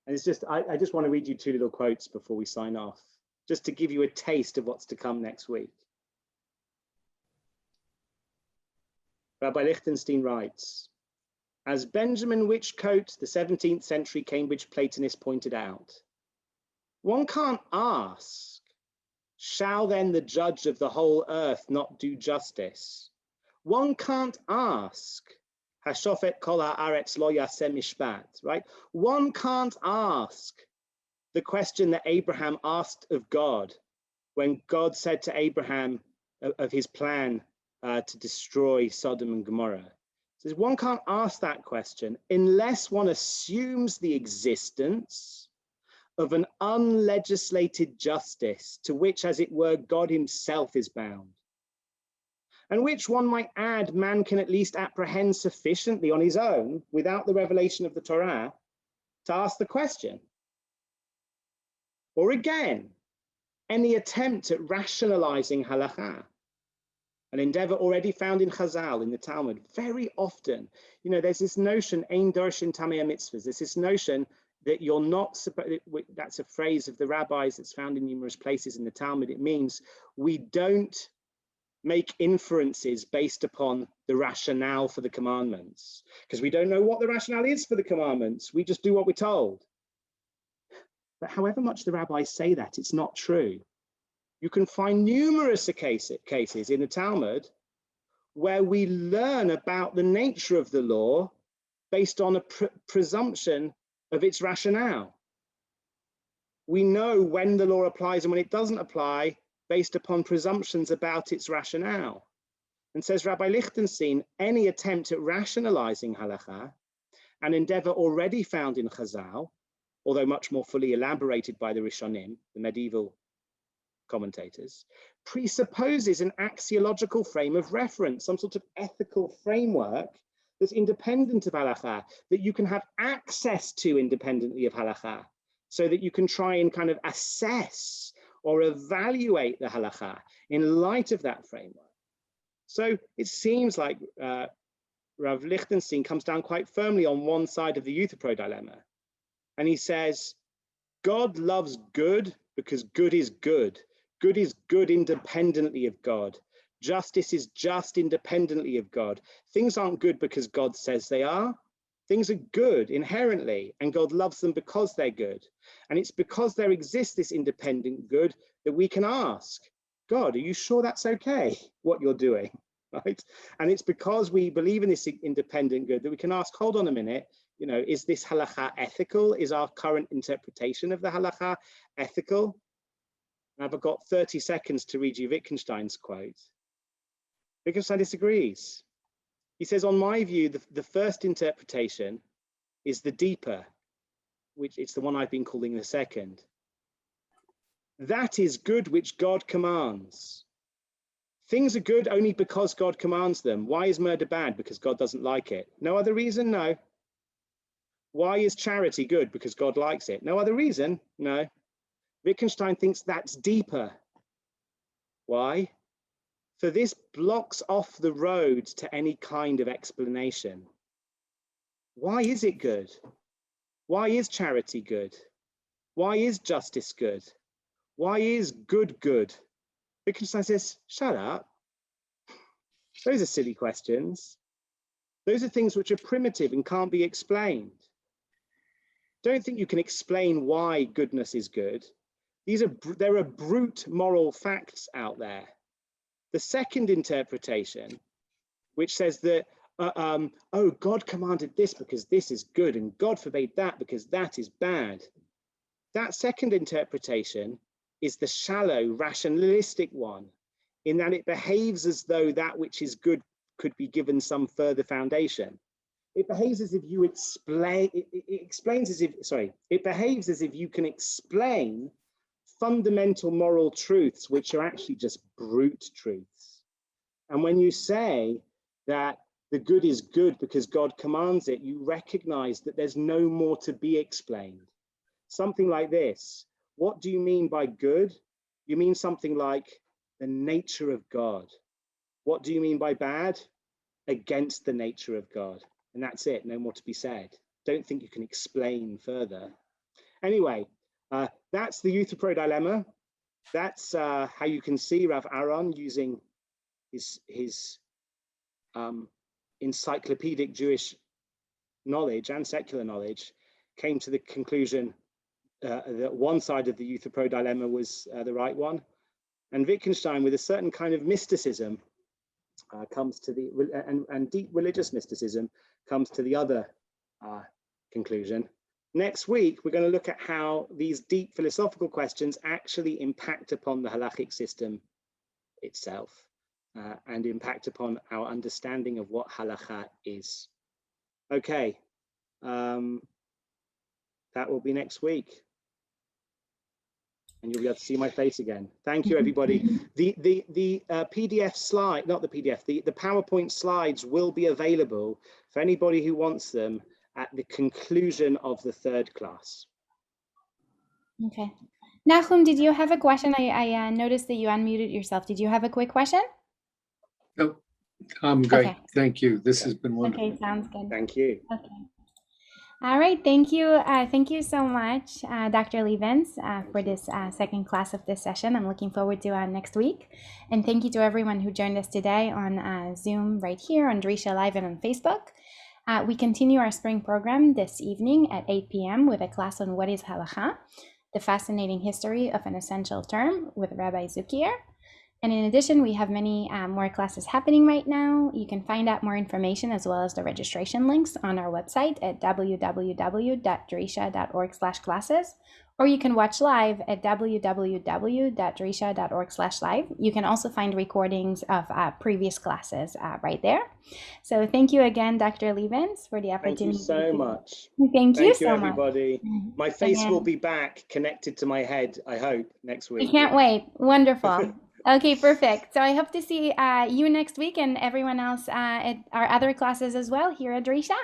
And it's just, I just want to read you two little quotes before we sign off, just to give you a taste of what's to come next week. Rabbi Lichtenstein writes, as Benjamin Whichcote, the 17th century Cambridge Platonist, pointed out, one can't ask, shall then the judge of the whole earth not do justice? One can't ask, Hashofet kol haaretz lo yaseh mishpat, right? One can't ask the question that Abraham asked of God when God said to Abraham of his plan to destroy Sodom and Gomorrah. He says one can't ask that question unless one assumes the existence of an unlegislated justice to which, as it were, God himself is bound, and which one might add man can at least apprehend sufficiently on his own without the revelation of the Torah to ask the question. Or again, any attempt at rationalizing halakha, an endeavor already found in Chazal, in the Talmud, very often. You know, there's this notion, ein darshin tamei mitzvahs, there's this notion that you're not supposed, that's a phrase of the rabbis that's found in numerous places in the Talmud. It means we don't make inferences based upon the rationale for the commandments, because we don't know what the rationale is for the commandments. We just do what we're told. But however much the rabbis say that, it's not true. You can find numerous cases in the Talmud where we learn about the nature of the law based on a presumption of its rationale. We know when the law applies and when it doesn't apply based upon presumptions about its rationale. And says Rabbi Lichtenstein, any attempt at rationalizing halakha, an endeavor already found in Chazal, although much more fully elaborated by the Rishonim, the medieval commentators, presupposes an axiological frame of reference, some sort of ethical framework that's independent of halakha, that you can have access to independently of halakha, so that you can try and kind of assess or evaluate the halakha in light of that framework. So it seems like Rav Lichtenstein comes down quite firmly on one side of the Euthyphro dilemma. And he says, God loves good because good is good. Good is good independently of God. Justice is just independently of God. Things aren't good because God says they are. Things are good inherently, and God loves them because they're good. And it's because there exists this independent good that we can ask, God, are you sure that's okay, what you're doing, right? And it's because we believe in this independent good that we can ask, hold on a minute, you know, is this halakha ethical? Is our current interpretation of the halakha ethical? And I've got 30 seconds to read you Wittgenstein's quote. Wittgenstein disagrees. He says, on my view, the first interpretation is the deeper, which it's the one I've been calling the second. That is good which God commands. Things are good only because God commands them. Why is murder bad? Because God doesn't like it. No other reason? No. Why is charity good? Because God likes it. No other reason? No. Wittgenstein thinks that's deeper. Why? For this blocks off the road to any kind of explanation. Why is it good? Why is charity good? Why is justice good? Why is good good? Wittgenstein says, shut up. Those are silly questions. Those are things which are primitive and can't be explained. Don't think you can explain why goodness is good. There are brute moral facts out there. The second interpretation, which says that, oh, God commanded this because this is good, and God forbade that because that is bad. That second interpretation is the shallow, rationalistic one, in that it behaves as though that which is good could be given some further foundation. It behaves as if you explain, it behaves as if you can explain fundamental moral truths, which are actually just brute truths. And when you say that the good is good because God commands it, you recognize that there's no more to be explained. Something like this: what do you mean by good? You mean something like the nature of God. What do you mean by bad? Against the nature of God. And that's it, no more to be said. Don't think you can explain further. Anyway, that's the Euthyphro dilemma. That's how you can see Rav Aaron using his encyclopedic Jewish knowledge and secular knowledge, came to the conclusion that one side of the Euthyphro dilemma was the right one. And Wittgenstein, with a certain kind of mysticism, comes to the, and deep religious mysticism, comes to the other conclusion. Next week, we're going to look at how these deep philosophical questions actually impact upon the halakhic system itself and impact upon our understanding of what halakha is. Okay, that will be next week. And you'll be able to see my face again. Thank you, everybody. The PDF slide, not the PDF, the PowerPoint slides will be available for anybody who wants them at the conclusion of the third class. Okay. Nahum, did you have a question? I noticed that you unmuted yourself. Did you have a quick question? No, I'm great. Okay. Thank you. This has been wonderful. Okay, sounds good. Thank you. Okay. All right, thank you. Thank you so much, Dr. Lebens, for this second class of this session. I'm looking forward to next week. And thank you to everyone who joined us today on Zoom right here, on Drisha Live, and on Facebook. We continue our spring program this evening at 8 p.m. with a class on what is Halakhah, the fascinating history of an essential term with Rabbi Zukier. And in addition, we have many more classes happening right now. You can find out more information as well as the registration links on our website at www.drisha.org/classes, or you can watch live at www.drisha.org/live. You can also find recordings of previous classes right there. So thank you again, Dr. Lebens, for the opportunity. Thank you so much. Thank you so everybody. much. My face will be back connected to my head, I hope, next week. I can't wait. Wonderful. Okay, perfect. So I hope to see you next week and everyone else at our other classes as well here at Drisha.